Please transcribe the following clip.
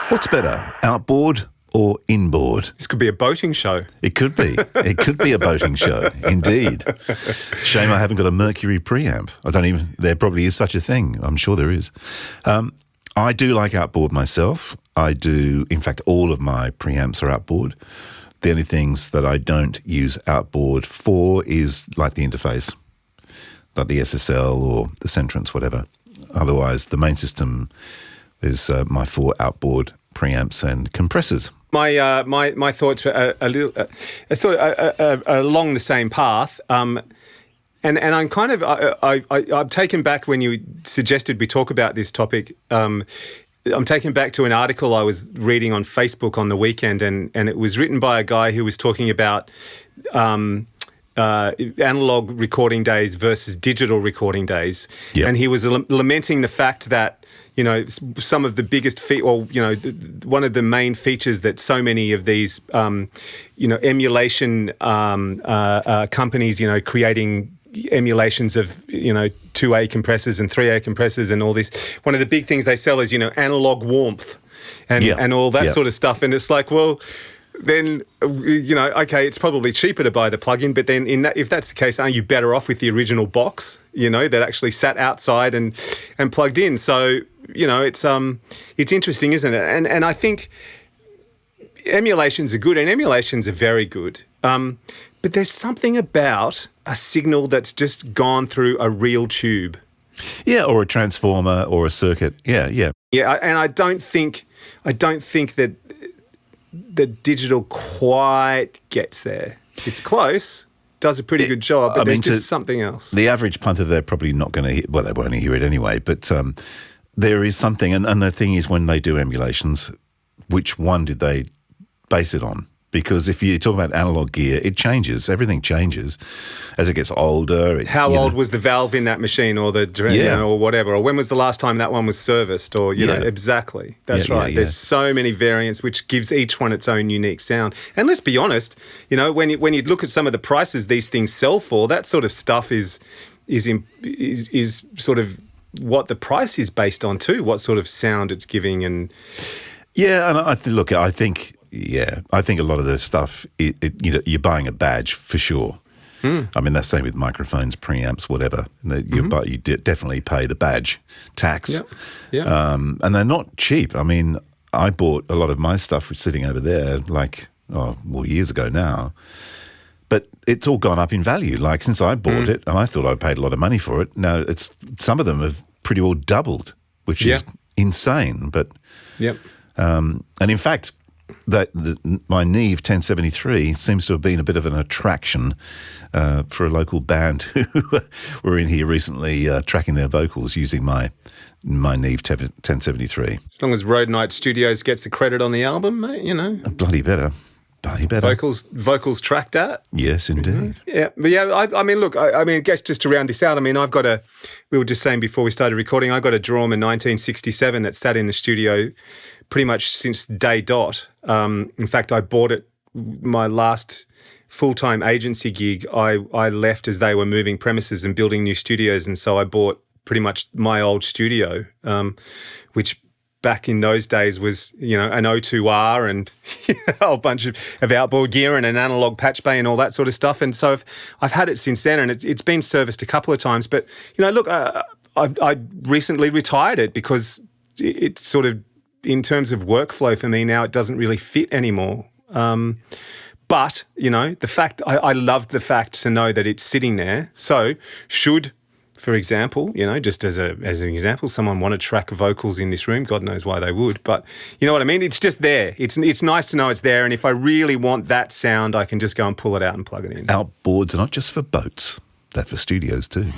What's better, outboard or inboard? This could be a boating show. It could be. It could be a boating show, indeed. Shame I haven't got a Mercury preamp. There probably is such a thing. I'm sure there is. I do like outboard myself. I do, in fact, all of my preamps are outboard. The only things that I don't use outboard for is like the interface, like the SSL or the Centrance, whatever. Otherwise, the main system is my 4 outboard preamps and compressors. My thoughts are a little along the same path. And I'm kind of I'm taken back when you suggested we talk about this topic. I'm taken back to an article I was reading on Facebook on the weekend, and it was written by a guy who was talking about analog recording days versus digital recording days. Yep. And he was lamenting the fact that, you know, some of the biggest one of the main features that so many of these, emulation companies, creating emulations of, 2A compressors and 3A compressors and all this. One of the big things they sell is, analog warmth and all that sort of stuff. And it's like, well, then, okay, it's probably cheaper to buy the plug-in, but then if that's the case, aren't you better off with the original box, that actually sat outside and plugged in? So, it's interesting, isn't it? And I think emulations are good, and emulations are very good. But there's something about a signal that's just gone through a real tube. Yeah, or a transformer or a circuit. Yeah. Yeah, and I don't think that the digital quite gets there. It's close, does a pretty good job, but there's just something else. The average punter, they're probably not going to hear, well, they won't hear it anyway, but there is something, and the thing is when they do emulations, which one did they base it on? Because if you talk about analog gear, it changes. Everything changes as it gets older. How old was the valve in that machine, or or whatever? Or when was the last time that one was serviced? Or exactly. That's right. There's so many variants, which gives each one its own unique sound. And let's be honest, when you look at some of the prices these things sell for, that sort of stuff is sort of what the price is based on too. What sort of sound it's giving, and and I think. Yeah, I think a lot of the stuff, you're buying a badge for sure. I mean, that's the same with microphones, preamps, whatever. You definitely pay the badge tax. And they're not cheap. I mean, I bought a lot of my stuff sitting over there years ago now. But it's all gone up in value. Like since I bought it, and I thought I paid a lot of money for it, now some of them have pretty well doubled, which is insane. But and in fact, my Neve 1073 seems to have been a bit of an attraction for a local band who were in here recently tracking their vocals using my Neve 1073. As long as Road Night Studios gets the credit on the album, mate, Bloody better. Vocals tracked at? Yes, indeed. Yeah, but I guess just to round this out, we were just saying before we started recording, I got a Drawman 1967 that sat in the studio pretty much since day dot. In fact, I bought it, my last full-time agency gig, I left as they were moving premises and building new studios, and so I bought pretty much my old studio, which back in those days was, an O2R and a whole bunch of outboard gear and an analog patch bay and all that sort of stuff. And so I've had it since then, and it's been serviced a couple of times. But, I recently retired it because it's sort of, in terms of workflow for me now, it doesn't really fit anymore. But, the fact, I loved the fact to know that it's sitting there. So should, for example, just as an example, someone want to track vocals in this room, God knows why they would, but you know what I mean? It's just there. It's nice to know it's there, and if I really want that sound, I can just go and pull it out and plug it in. Outboards are not just for boats, they're for studios too.